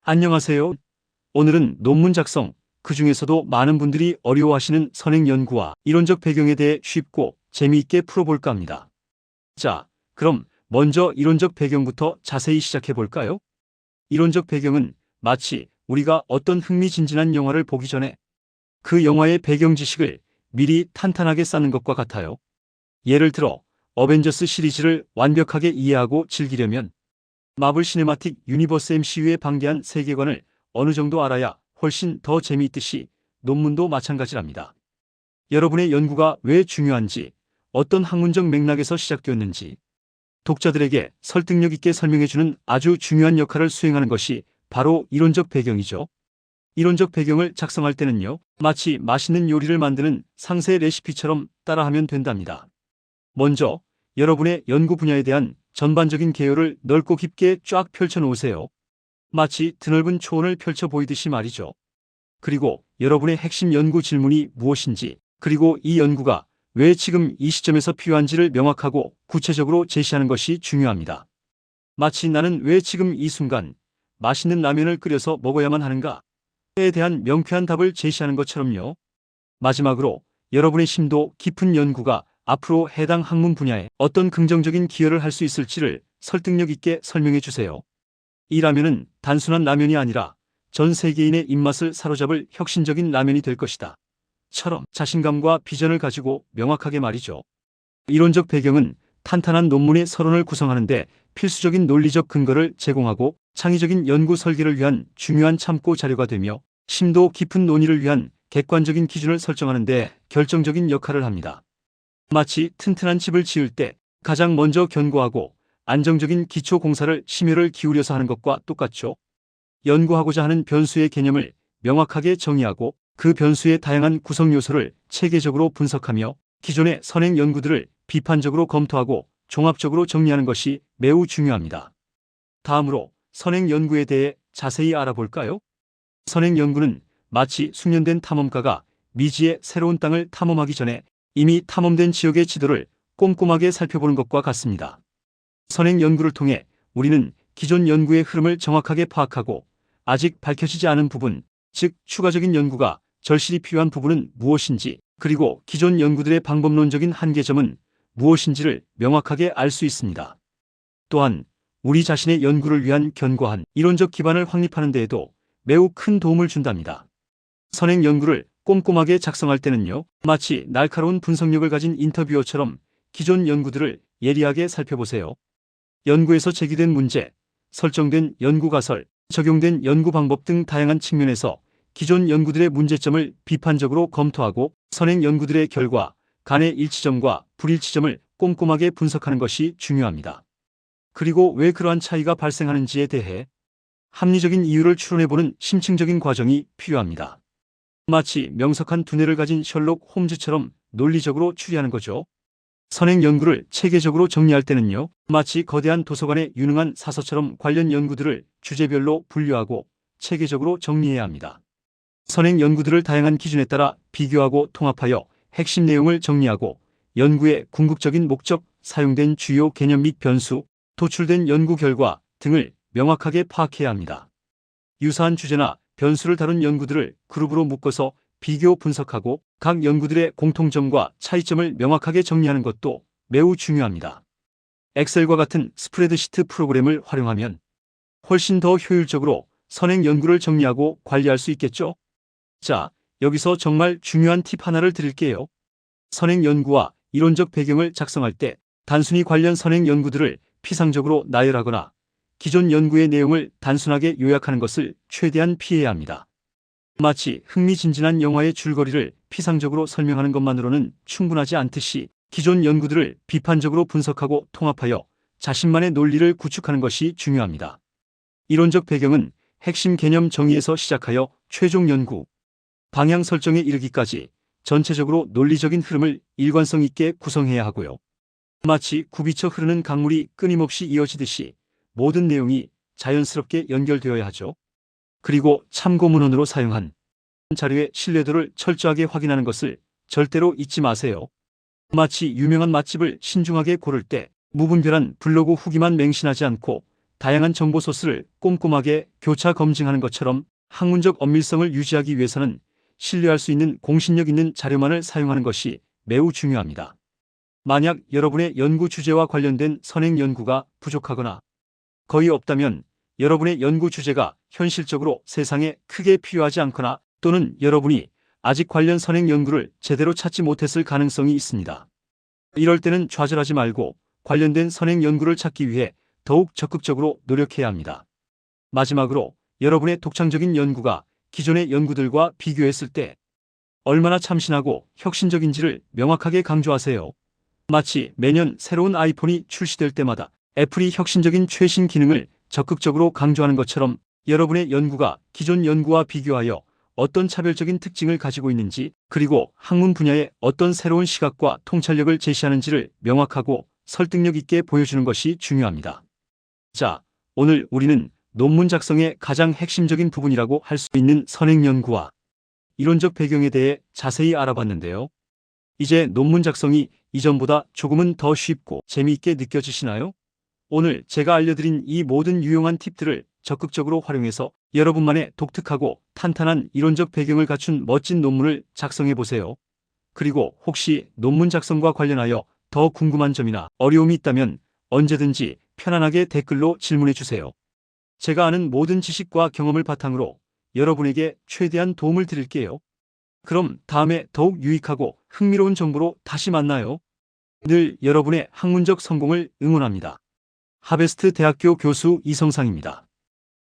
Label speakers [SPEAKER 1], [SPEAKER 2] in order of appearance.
[SPEAKER 1] 안녕하세요. 오늘은 논문 작성, 그 중에서도 많은 분들이 어려워하시는 선행 연구와 이론적 배경에 대해 쉽고 재미있게 풀어볼까 합니다. 자, 그럼 먼저 이론적 배경부터 자세히 시작해 볼까요? 이론적 배경은 마치 우리가 어떤 흥미진진한 영화를 보기 전에 그 영화의 배경 지식을 미리 탄탄하게 쌓는 것과 같아요. 예를 들어, 어벤져스 시리즈를 완벽하게 이해하고 즐기려면 마블 시네마틱 유니버스 MCU의 방대한 세계관을 어느 정도 알아야 훨씬 더 재미있듯이 논문도 마찬가지랍니다. 여러분의 연구가 왜 중요한지, 어떤 학문적 맥락에서 시작되었는지 독자들에게 설득력 있게 설명해주는 아주 중요한 역할을 수행하는 것이 바로 이론적 배경이죠. 이론적 배경을 작성할 때는요, 마치 맛있는 요리를 만드는 상세 레시피처럼 따라하면 된답니다. 먼저 여러분의 연구 분야에 대한 전반적인 개요를 넓고 깊게 쫙 펼쳐 놓으세요. 마치 드넓은 초원을 펼쳐 보이듯이 말이죠. 그리고 여러분의 핵심 연구 질문이 무엇인지, 그리고 이 연구가 왜 지금 이 시점에서 필요한지를 명확하고 구체적으로 제시하는 것이 중요합니다. 마치 나는 왜 지금 이 순간 맛있는 라면을 끓여서 먹어야만 하는가에 대한 명쾌한 답을 제시하는 것처럼요. 마지막으로 여러분의 심도 깊은 연구가 앞으로 해당 학문 분야에 어떤 긍정적인 기여를 할 수 있을지를 설득력 있게 설명해 주세요. 이 라면은 단순한 라면이 아니라 전 세계인의 입맛을 사로잡을 혁신적인 라면이 될 것이다. 처럼 자신감과 비전을 가지고 명확하게 말이죠. 이론적 배경은 탄탄한 논문의 서론을 구성하는데 필수적인 논리적 근거를 제공하고 창의적인 연구 설계를 위한 중요한 참고 자료가 되며 심도 깊은 논의를 위한 객관적인 기준을 설정하는 데 결정적인 역할을 합니다. 마치 튼튼한 집을 지을 때 가장 먼저 견고하고 안정적인 기초 공사를 심혈을 기울여서 하는 것과 똑같죠. 연구하고자 하는 변수의 개념을 명확하게 정의하고 그 변수의 다양한 구성 요소를 체계적으로 분석하며 기존의 선행 연구들을 비판적으로 검토하고 종합적으로 정리하는 것이 매우 중요합니다. 다음으로 선행 연구에 대해 자세히 알아볼까요? 선행 연구는 마치 숙련된 탐험가가 미지의 새로운 땅을 탐험하기 전에 이미 탐험된 지역의 지도를 꼼꼼하게 살펴보는 것과 같습니다. 선행 연구를 통해 우리는 기존 연구의 흐름을 정확하게 파악하고 아직 밝혀지지 않은 부분, 즉 추가적인 연구가 절실히 필요한 부분은 무엇인지, 그리고 기존 연구들의 방법론적인 한계점은 무엇인지를 명확하게 알 수 있습니다. 또한 우리 자신의 연구를 위한 견고한 이론적 기반을 확립하는 데에도 매우 큰 도움을 준답니다. 선행 연구를 꼼꼼하게 작성할 때는요, 마치 날카로운 분석력을 가진 인터뷰어처럼 기존 연구들을 예리하게 살펴보세요. 연구에서 제기된 문제, 설정된 연구 가설, 적용된 연구 방법 등 다양한 측면에서 기존 연구들의 문제점을 비판적으로 검토하고 선행 연구들의 결과 간의 일치점과 불일치점을 꼼꼼하게 분석하는 것이 중요합니다. 그리고 왜 그러한 차이가 발생하는지에 대해 합리적인 이유를 추론해보는 심층적인 과정이 필요합니다. 마치 명석한 두뇌를 가진 셜록 홈즈처럼 논리적으로 추리하는 거죠. 선행 연구를 체계적으로 정리할 때는요, 마치 거대한 도서관에 유능한 사서처럼 관련 연구들을 주제별로 분류하고 체계적으로 정리해야 합니다. 선행 연구들을 다양한 기준에 따라 비교하고 통합하여 핵심 내용을 정리하고 연구의 궁극적인 목적, 사용된 주요 개념 및 변수, 도출된 연구 결과 등을 명확하게 파악해야 합니다. 유사한 주제나 변수를 다룬 연구들을 그룹으로 묶어서 비교 분석하고 각 연구들의 공통점과 차이점을 명확하게 정리하는 것도 매우 중요합니다. 엑셀과 같은 스프레드시트 프로그램을 활용하면 훨씬 더 효율적으로 선행 연구를 정리하고 관리할 수 있겠죠? 자, 여기서 정말 중요한 팁 하나를 드릴게요. 선행 연구와 이론적 배경을 작성할 때 단순히 관련 선행 연구들을 피상적으로 나열하거나 기존 연구의 내용을 단순하게 요약하는 것을 최대한 피해야 합니다. 마치 흥미진진한 영화의 줄거리를 피상적으로 설명하는 것만으로는 충분하지 않듯이 기존 연구들을 비판적으로 분석하고 통합하여 자신만의 논리를 구축하는 것이 중요합니다. 이론적 배경은 핵심 개념 정의에서 시작하여 최종 연구, 방향 설정에 이르기까지 전체적으로 논리적인 흐름을 일관성 있게 구성해야 하고요. 마치 굽이쳐 흐르는 강물이 끊임없이 이어지듯이 모든 내용이 자연스럽게 연결되어야 하죠. 그리고 참고 문헌으로 사용한 자료의 신뢰도를 철저하게 확인하는 것을 절대로 잊지 마세요. 마치 유명한 맛집을 신중하게 고를 때 무분별한 블로그 후기만 맹신하지 않고 다양한 정보 소스를 꼼꼼하게 교차 검증하는 것처럼 학문적 엄밀성을 유지하기 위해서는 신뢰할 수 있는 공신력 있는 자료만을 사용하는 것이 매우 중요합니다. 만약 여러분의 연구 주제와 관련된 선행 연구가 부족하거나 거의 없다면 여러분의 연구 주제가 현실적으로 세상에 크게 필요하지 않거나 또는 여러분이 아직 관련 선행 연구를 제대로 찾지 못했을 가능성이 있습니다. 이럴 때는 좌절하지 말고 관련된 선행 연구를 찾기 위해 더욱 적극적으로 노력해야 합니다. 마지막으로 여러분의 독창적인 연구가 기존의 연구들과 비교했을 때 얼마나 참신하고 혁신적인지를 명확하게 강조하세요. 마치 매년 새로운 아이폰이 출시될 때마다 애플이 혁신적인 최신 기능을 적극적으로 강조하는 것처럼 여러분의 연구가 기존 연구와 비교하여 어떤 차별적인 특징을 가지고 있는지, 그리고 학문 분야에 어떤 새로운 시각과 통찰력을 제시하는지를 명확하고 설득력 있게 보여주는 것이 중요합니다. 자, 오늘 우리는 논문 작성의 가장 핵심적인 부분이라고 할 수 있는 선행 연구와 이론적 배경에 대해 자세히 알아봤는데요. 이제 논문 작성이 이전보다 조금은 더 쉽고 재미있게 느껴지시나요? 오늘 제가 알려드린 이 모든 유용한 팁들을 적극적으로 활용해서 여러분만의 독특하고 탄탄한 이론적 배경을 갖춘 멋진 논문을 작성해 보세요. 그리고 혹시 논문 작성과 관련하여 더 궁금한 점이나 어려움이 있다면 언제든지 편안하게 댓글로 질문해 주세요. 제가 아는 모든 지식과 경험을 바탕으로 여러분에게 최대한 도움을 드릴게요. 그럼 다음에 더욱 유익하고 흥미로운 정보로 다시 만나요. 늘 여러분의 학문적 성공을 응원합니다. 하베스트 대학교 교수 이성상입니다.